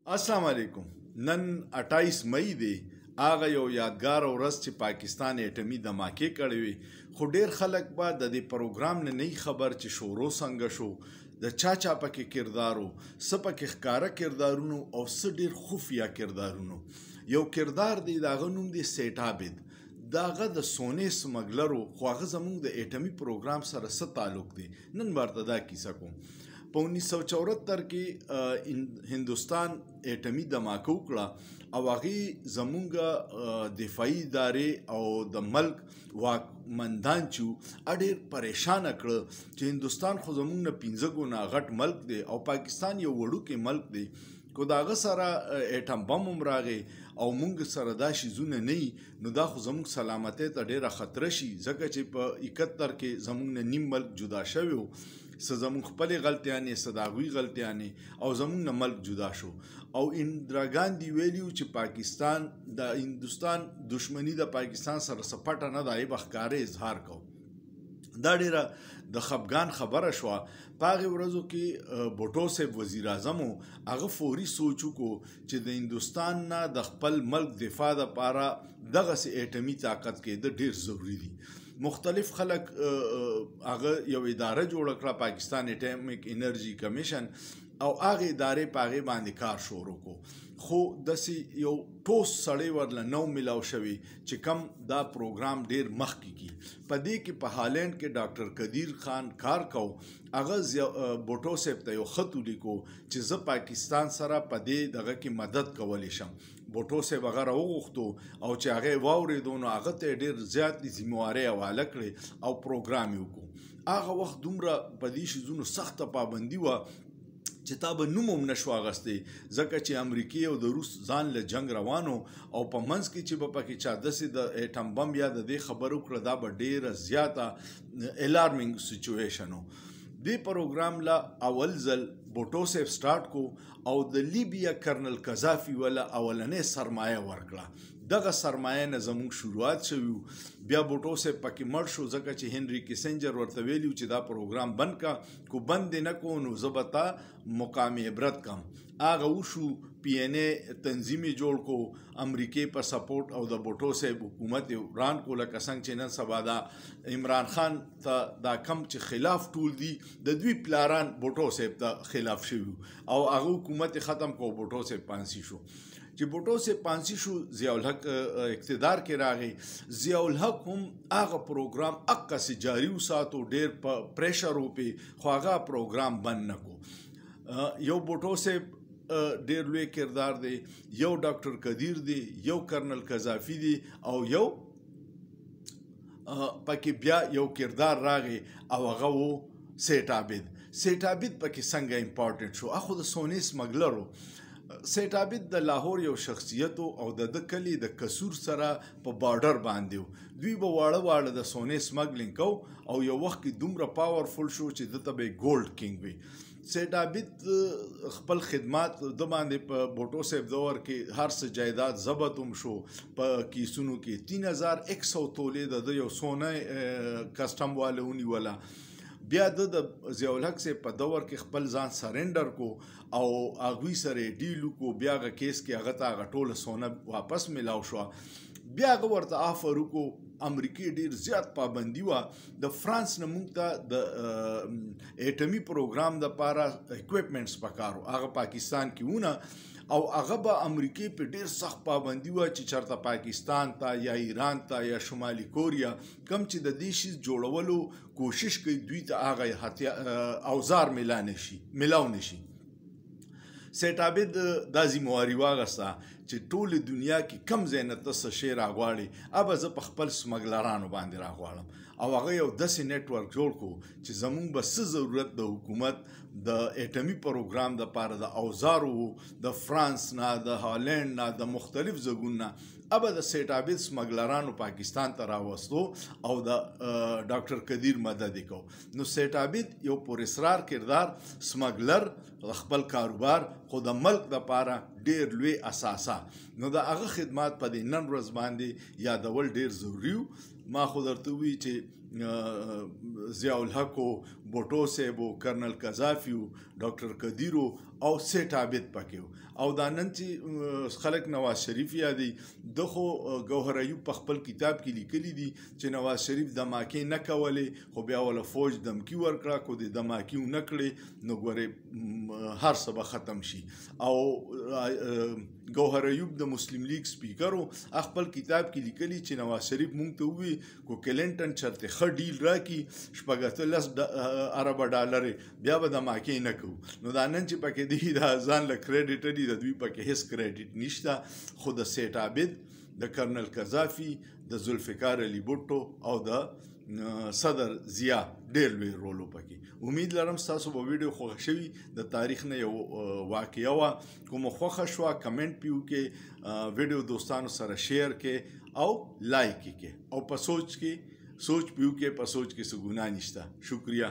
السلام علیکم. نن 28 مئی دی. هغه یو یادګار ورځ چې پاکستان اټمی دماکې کړې وي، خو ډیر خلک به د دې پروګرام نه خبر چې شروع څنګه شو، د چا پکې کردارو، څه پکې ښکاره کردارونو او څه ډیر خفیه کردارونو. یو کردار دی، د هغه نوم دی سیټ عابد. د هغه د سونې سمګلرو، خو هغه زموږ د اټمی پروګرام سره څه تعلق دی، نن ورته دا کیسه کوم. په 1974 کې هندوستان اټمی دماکه وکړه او هغې زمونږ دفاعي ادارې او د ملک واکمندان چې ډېر پریشانه کړه چې هندوستان خو زمونږ نه 15 ګونه غټ ملک دی او پاکستان یو وړوکی ملک دی، کو د هغه سره اټم بم هم راغی او موږ سره دا شیزونه نه وي، نو دا خو زموږ سلامتۍ ته ډېره خطره شي، ځکه چې په 71 کې زموږ نه نیم ملک جدا شوی و، څه زموږ خپلې غلطیانې، څه د هغوی غلطیانې، او زموږ نه ملک جدا شو. او اندرا ګاندي ویلي و چې پاکستان د هندوستان دشمني د پاکستان سره څه پټه نه ده، به ښکاره اظهار کو. دا ډیره د خفګان خبره شوه. په هغې ورځو کې بوټو صاحب وزیر اعظم و، هغه فوري سوچ وکړو چې د هندوستان نه د خپل ملک دفاع دپاره دغسې اټمي طاقت کېده ډېر ضروري دي. مختلف خلک هغه یو اداره جوړه کړه، پاکستان اټمیک انرژي کمیشن، او هغې ادارې په هغې باندې کار شروع کړو، خو داسې یو ټوس سړی ورله نو میلاو شوی چې کم دا پروګرام ډیر مخکې کی. په دې کې په هالند کې ډاکټر قدیر خان کار کو. هغه بوټو صاحب ته یو خط ولیکو چې زه پاکستان سره په دې دغه کې مدد کولی شم. بوټو صاحب هغه راوغوښتو او چې هغه واورېدو، نو هغه ته ډېر زیات ذمهوارۍ حواله کړې او پروګرام یې وکړو. هغه وخت دومره په دې شیزونو سخته پابندي وه چې تا به نوم هم نشو اخیستی، ځکه چې امریکې او د روس ځان له جنگ روانو، او په منځ کې چې به پکې چا داسې د اټم بم یا د دې خبرو کړه، دا به ډېره زیاته الارمینګ سچویشن و. دې پروګرام لا اول ځل بوټو صاحب سټارټ کو او د لیبیا کرنل قذافي ولا اولنې سرمایه ورکړه. دغه سرمایه نه زموږ شروعات شوي. بیا بوټو صاحب پکې مړ شو، ځکه چې هنري کیسنجر ورته ویلي چې دا پروګرام بند کا، کو بند دې نه کو نو زه به تا مقام عبرت کم. هغه وشو، پی این ای تنظیم جوړ کو امریکې په سپورټ، او د بوټو صاحب حکومت وران کو، لکه څنګه چې نن سبا دا عمران خان ته دا کم چې خلاف ټول دي، د دوی پلاران بوټو صاحب ته خلاف شوي او هغه حکومت ختم کو، بوټو صاحب پانسی شو. چې بوټو صاحب پانسی شو، ضیاء الحق اقتدار کې راغی. ضیاء الحق هم هغه پروګرام اقصې جاري وساتو، ډېر په پریشر وپې، خو هغه پروګرام بند نه کو. یو بوټو صاحب ډېر لوی کردار دی، یو ډاکټر قدیر دی، یو کرنل قذافي دی، او یو پکې بیا یو کردار راغی او هغه و سیټ عابد. سیټ عابد پکې څنګه امپارټنټ شو؟ هغه د سونې سمګلرو. سیټ عابد د لاهور یو شخصیت او د کلی د کسور سره په بارډر باندې و. دوی به واړه واړه د سونې سمګلینګ کو، او یو وخت کې دومره پاورفل شو چې دته به ګولډ کینګ وي. سیټ عابد خپل خدمات د باندې په بوټو صاحب دور کې هر څه جایداد ضبط هم شو. په کیسونو کې 3100 تولې د یو سونه کسټم واله ونیوله. بیا د ضیاء الحق صاحب په دور کې خپل ځان سرنډر کو او هغوی سره ډیل وکړو. بیا هغه کیس کې هغه ته هغه ټوله سونه واپس میلاو شوه. بیا هغه ورته آفر وکړو. امریکې ډېر زیات پابندي وه. د فرانس نه موږ ته د اټمي پروګرام دپاره اکوپمنټس پکار و، هغه پاکستان کې ونه، او هغه به امریکې په ډېر سخت پابندي وه چې چېرته پاکستان ته یا ایران ته یا شمالي کوریا کم چې د دې شي جوړولو کوشش کوي، دوی ته هغه اوزار میلاو نشي. سیټ عابد دا ذمهواري واخیسته چې ټولې دنیا کې کم ځای نه ته څه شی راغواړې، به زه په خپل سمګلرانو باندې راغواړم. او هغه یو داسې نیټورک جوړ کړو چې زمونږ به څه ضرورت د حکومت د اټمي پروګرام دپاره د اوزارو، د فرانس نه، د هالند نه، د مختلف ځایونو نه، به د سیټ عابد سمګلرانو پاکستان ته راوستو او د ډاکټر قدیر مدد یې کو. نو سیټ عابد یو پر اصرار کردار سمګلر، خپل کاروبار، خو د ملک دپاره ډېر لوی اساسه. نو د هغه خدمات په دې نن ورځ باندې یادول ډېر ضروري و. ما خو درته ووایي چې ضیاء الحق و، بوټو صاحب و، کرنل قذافي و، ډاکټر قدیر و، او سیټ عابد پکې او دا نن چې خلک نواز شریف یادي دغه ګوهر ایوب په خپل کتاب کې لیکلي دي چې نواز شریف دماکې نه کولې خو بیا ول فوج دمکی ورکړه کو د دماکیو نه کړې نو ګوره هر څه به ختم شي او ګوهر ایوب د مسلم لیگ سپیکرو خپل کتاب کې لیکلي چې نواز شریف مونږ ته وی کو کلینټن چرته خ ډیل راکی شپږ ارب ډالر بیا به دماکې نه کوو نو دا نن چې پکې دی دا ځان له کریډټ دی د دوی پکې هیڅ کریډټ نشته خو د سیټ عابد د کرنل قذافي د ذوالفقار علي بوټو او د صدر ضیا ډېر لوی رول پکې امید لرم تاسو به ویډیو خوښ شوي د تاریخ نه یو واقعه وا کوم خوښ شو کمنټ پیو کې ویډیو دوستانو سره شیر کې او لایک کې او په سوچ پیو کې په سوچ کې څه ګناه نشته شکریہ